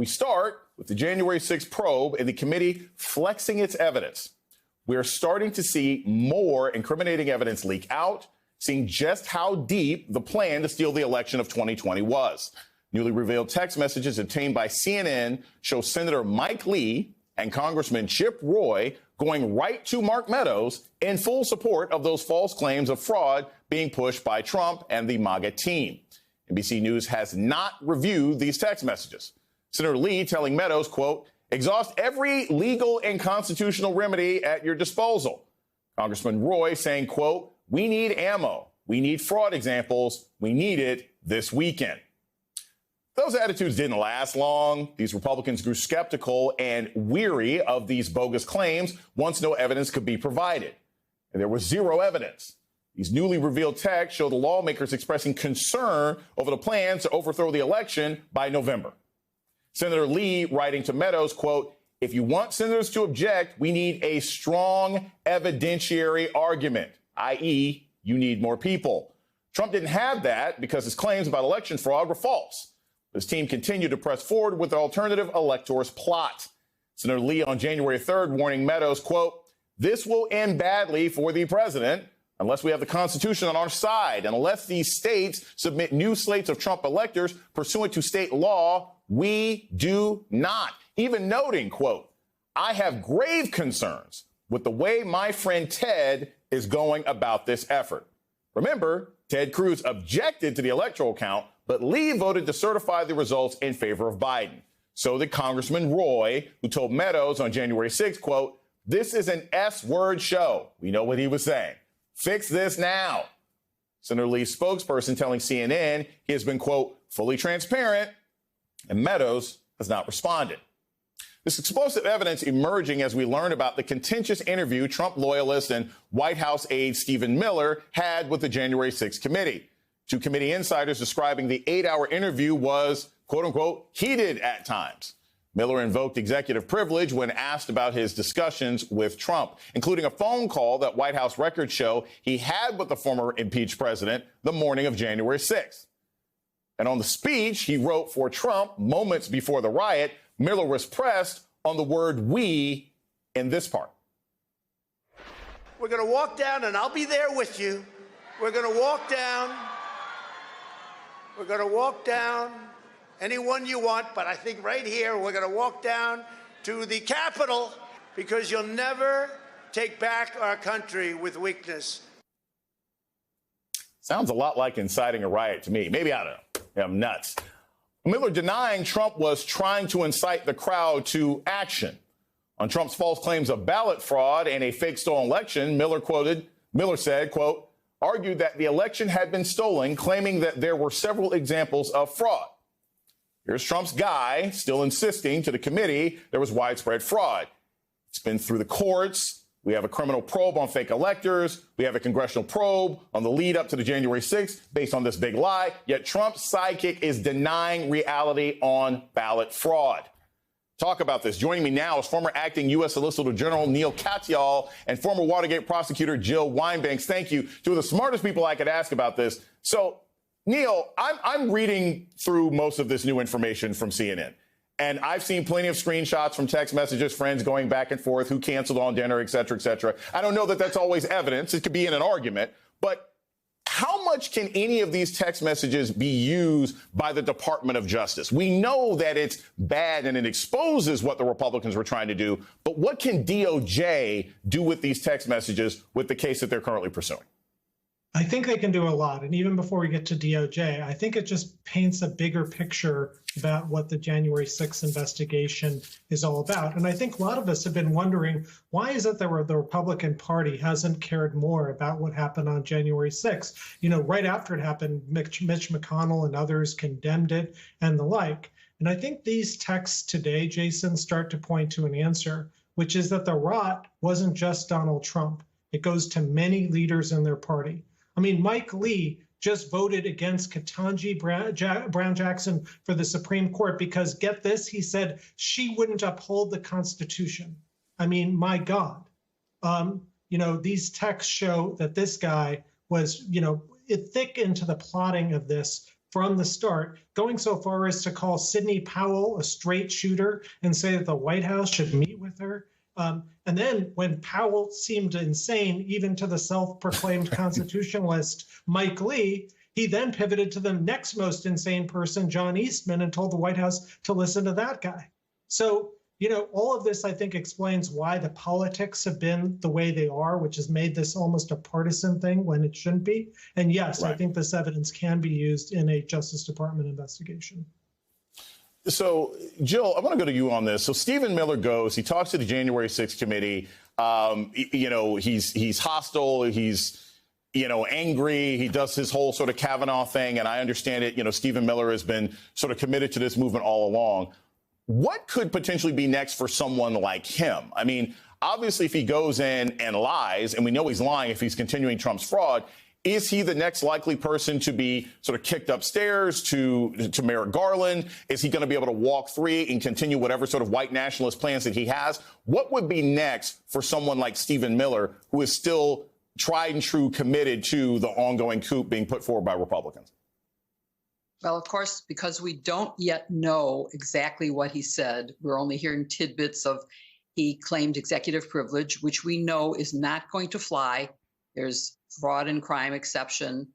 We start with the January 6th probe and the committee flexing its evidence. We're starting to see more incriminating evidence leak out, seeing just how deep the plan to steal the election of 2020 was. Newly revealed text messages obtained by CNN show Senator Mike Lee and Congressman Chip Roy going right to Mark Meadows in full support of those false claims of fraud being pushed by Trump and the MAGA team. NBC News has not reviewed these text messages. Senator Lee telling Meadows, quote, exhaust every legal and constitutional remedy at your disposal. Congressman Roy saying, quote, we need ammo. We need fraud examples. We need it this weekend. Those attitudes didn't last long. These Republicans grew skeptical and weary of these bogus claims once no evidence could be provided. And there was zero evidence. These newly revealed texts show the lawmakers expressing concern over the plans to overthrow the election by November. Senator Lee writing to Meadows, quote, if you want senators to object, we need a strong evidentiary argument, i.e., you need more people. Trump didn't have that because his claims about election fraud were false. His team continued to press forward with the alternative electors plot. Senator Lee on January 3rd warning Meadows, quote, this will end badly for the president unless we have the Constitution on our side and unless these states submit new slates of Trump electors pursuant to state law. We do not. Even noting, quote, I have grave concerns with the way my friend Ted is going about this effort. Remember, Ted Cruz objected to the electoral count, but Lee voted to certify the results in favor of Biden. So did Congressman Roy, who told Meadows on January 6th, quote, this is an S-word show. We know what he was saying. Fix this now. Senator Lee's spokesperson telling CNN he has been, quote, fully transparent, and Meadows has not responded. This explosive evidence emerging as we learn about the contentious interview Trump loyalist and White House aide Stephen Miller had with the January 6th committee. Two committee insiders describing the 8-hour interview was, quote unquote, heated at times. Miller invoked executive privilege when asked about his discussions with Trump, including a phone call that White House records show he had with the former impeached president the morning of January 6th. And on the speech he wrote for Trump moments before the riot, Miller was pressed on the word we in this part. We're going to walk down, and I'll be there with you. We're going to walk down. We're going to walk down anyone you want, but I think right here we're going to walk down to the Capitol because you'll never take back our country with weakness. Sounds a lot like inciting a riot to me. Maybe, I don't know. I'm nuts. Miller denying Trump was trying to incite the crowd to action. On Trump's false claims of ballot fraud and a fake stolen election, Miller said, quote, argued that the election had been stolen, claiming that there were several examples of fraud. Here's Trump's guy still insisting to the committee there was widespread fraud. It's been through the courts. We have a criminal probe on fake electors. We have a congressional probe on the lead up to the January 6th based on this big lie. Yet Trump's sidekick is denying reality on ballot fraud. Talk about this. Joining me now is former acting U.S. Solicitor General Neil Katyal and former Watergate prosecutor Jill Wine-Banks. Thank you. Two of the smartest people I could ask about this. So, Neil, I'm reading through most of this new information from CNN. And I've seen plenty of screenshots from text messages, friends going back and forth, who canceled on dinner, et cetera, et cetera. I don't know that that's always evidence. It could be in an argument. But how much can any of these text messages be used by the Department of Justice? We know that it's bad and it exposes what the Republicans were trying to do. But what can DOJ do with these text messages with the case that they're currently pursuing? I think they can do a lot. And even before we get to DOJ, I think it just paints a bigger picture about what the January 6th investigation is all about. And I think a lot of us have been wondering, why is it that the Republican Party hasn't cared more about what happened on January 6th? You know, right after it happened, Mitch McConnell and others condemned it and the like. And I think these texts today, Jason, start to point to an answer, which is that the rot wasn't just Donald Trump. It goes to many leaders in their party. I mean, Mike Lee just voted against Ketanji Brown Jackson for the Supreme Court because, get this, he said she wouldn't uphold the Constitution. I mean, my God. You know, these texts show that this guy was, thick into the plotting of this from the start, going so far as to call Sidney Powell a straight shooter and say that the White House should meet with her. And then when Powell seemed insane, even to the self-proclaimed constitutionalist Mike Lee, he then pivoted to the next most insane person, John Eastman, and told the White House to listen to that guy. So, all of this, I think, explains why the politics have been the way they are, which has made this almost a partisan thing when it shouldn't be. And yes, right. I think this evidence can be used in a Justice Department investigation. So, Jill, I want to go to you on this. So Stephen Miller goes, he talks to the January 6th committee. He's hostile. He's, angry. He does his whole sort of Kavanaugh thing. And I understand it. Stephen Miller has been sort of committed to this movement all along. What could potentially be next for someone like him? I mean, obviously, if he goes in and lies, and we know he's lying if he's continuing Trump's fraud, is he the next likely person to be sort of kicked upstairs to Merrick Garland? Is he going to be able to walk free and continue whatever sort of white nationalist plans that he has? What would be next for someone like Stephen Miller, who is still tried and true committed to the ongoing coup being put forward by Republicans? Well, of course, because we don't yet know exactly what he said. We're only hearing tidbits of he claimed executive privilege, which we know is not going to fly. There's fraud and crime exception.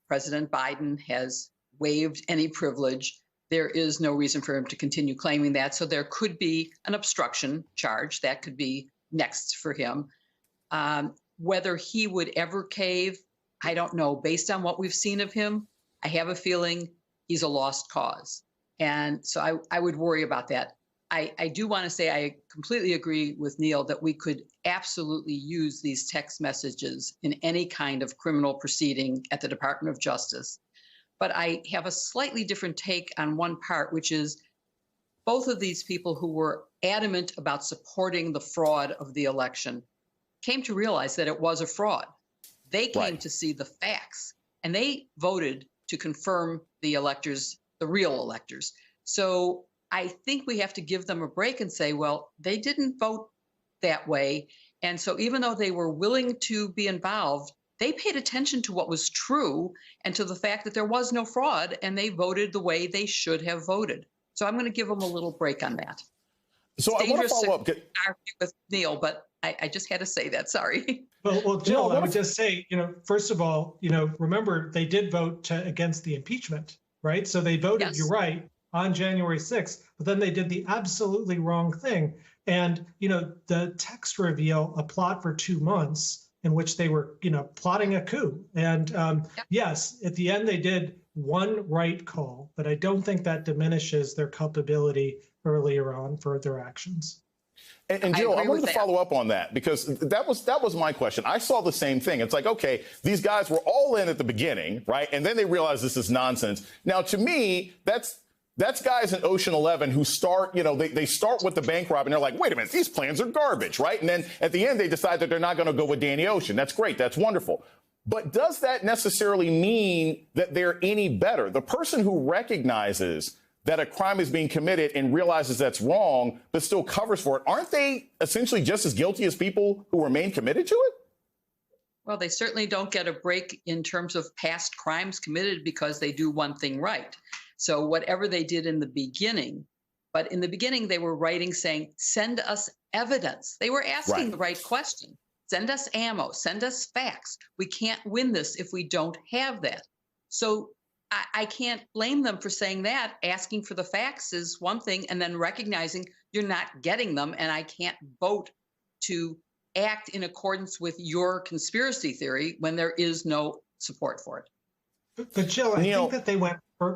President Biden has waived any privilege. There is no reason for him to continue claiming that. So there could be an obstruction charge that could be next for him. Whether he would ever cave, I don't know. Based on what we've seen of him, I have a feeling he's a lost cause. And so I would worry about that. I do want to say I completely agree with Neil that we could absolutely use these text messages in any kind of criminal proceeding at the Department of Justice. But I have a slightly different take on one part, which is both of these people who were adamant about supporting the fraud of the election came to realize that it was a fraud. They came to see the facts, and they voted to confirm the electors, the real electors. So I think we have to give them a break and say, well, they didn't vote that way. And so even though they were willing to be involved, they paid attention to what was true and to the fact that there was no fraud, and they voted the way they should have voted. So I'm going to give them a little break on that. So I want to follow up. Argue with Neil, but I just had to say that. Sorry. Well, Jill, I would just say, first of all, remember they did vote against the impeachment, right? So they voted, yes, you're right, on January 6th, but then they did the absolutely wrong thing. And, the text reveal a plot for 2 months in which they were, plotting a coup. And yes, at the end, they did one right call, but I don't think that diminishes their culpability earlier on for their actions. And Jill, I wanted to follow up on that because that was my question. I saw the same thing. It's like, okay, these guys were all in at the beginning, right? And then they realized this is nonsense. Now, to me, that's guys in Ocean 11 who start, they start with the bank robbery and they're like, wait a minute, these plans are garbage, right? And then at the end, they decide that they're not going to go with Danny Ocean. That's great. That's wonderful. But does that necessarily mean that they're any better? The person who recognizes that a crime is being committed and realizes that's wrong, but still covers for it, aren't they essentially just as guilty as people who remain committed to it? Well, they certainly don't get a break in terms of past crimes committed because they do one thing right. So whatever they did in the beginning, but in the beginning they were writing saying, send us evidence. They were asking the right question. Send us ammo, send us facts. We can't win this if we don't have that. So I can't blame them for saying that. Asking for the facts is one thing, and then recognizing you're not getting them, and I can't vote to act in accordance with your conspiracy theory when there is no support for it. But Jill, I think that they went, I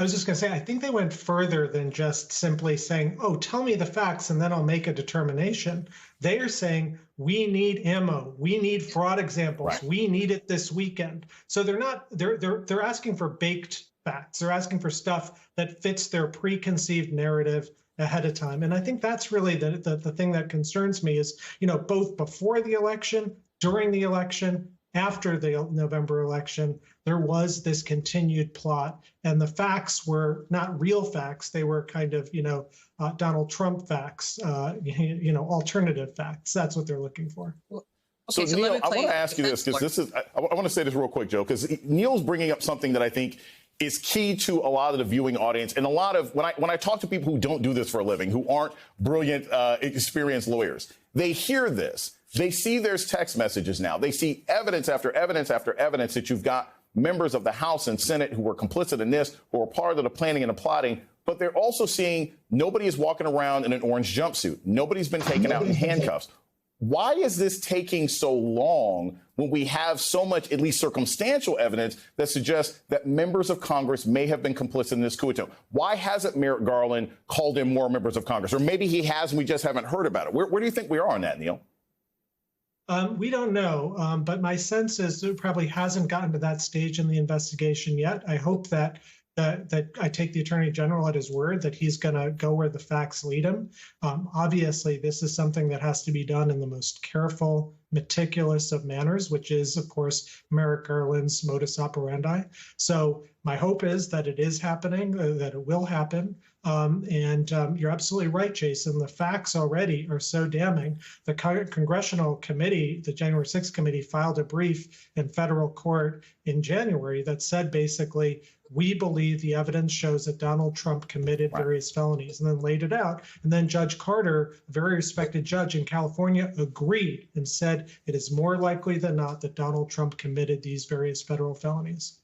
was just going to say, I think they went further than just simply saying, oh, tell me the facts and then I'll make a determination. They are saying, we need ammo. We need fraud examples. Right. We need it this weekend. So they're asking for baked facts. They're asking for stuff that fits their preconceived narrative ahead of time. And I think that's really the thing that concerns me is, both before the election, during the election, after the November election, there was this continued plot, and the facts were not real facts. They were kind of, Donald Trump facts, alternative facts. That's what they're looking for. So Neil, I want to ask you this because I want to say this real quick, Joe, because Neil's bringing up something that I think is key to a lot of the viewing audience. And a lot of when I talk to people who don't do this for a living, who aren't brilliant, experienced lawyers, they hear this. They see there's text messages now. They see evidence after evidence after evidence that you've got members of the House and Senate who were complicit in this, who are part of the planning and the plotting. But they're also seeing nobody is walking around in an orange jumpsuit. Nobody's been taken out in handcuffs. Why is this taking so long when we have so much, at least circumstantial evidence that suggests that members of Congress may have been complicit in this coup attempt? Why hasn't Merrick Garland called in more members of Congress? Or maybe he has and we just haven't heard about it. Where do you think we are on that, Neil? We don't know, but my sense is it probably hasn't gotten to that stage in the investigation yet. I hope that I take the Attorney General at his word that he's going to go where the facts lead him. Obviously, this is something that has to be done in the most careful, meticulous of manners, which is, of course, Merrick Garland's modus operandi. So my hope is that it is happening, that it will happen. You're absolutely right, Jason. The facts already are so damning. The Congressional Committee, the January 6th committee, filed a brief in federal court in January that said basically, we believe the evidence shows that Donald Trump committed various felonies, and then laid it out. And then Judge Carter, a very respected judge in California, agreed and said it is more likely than not that Donald Trump committed these various federal felonies.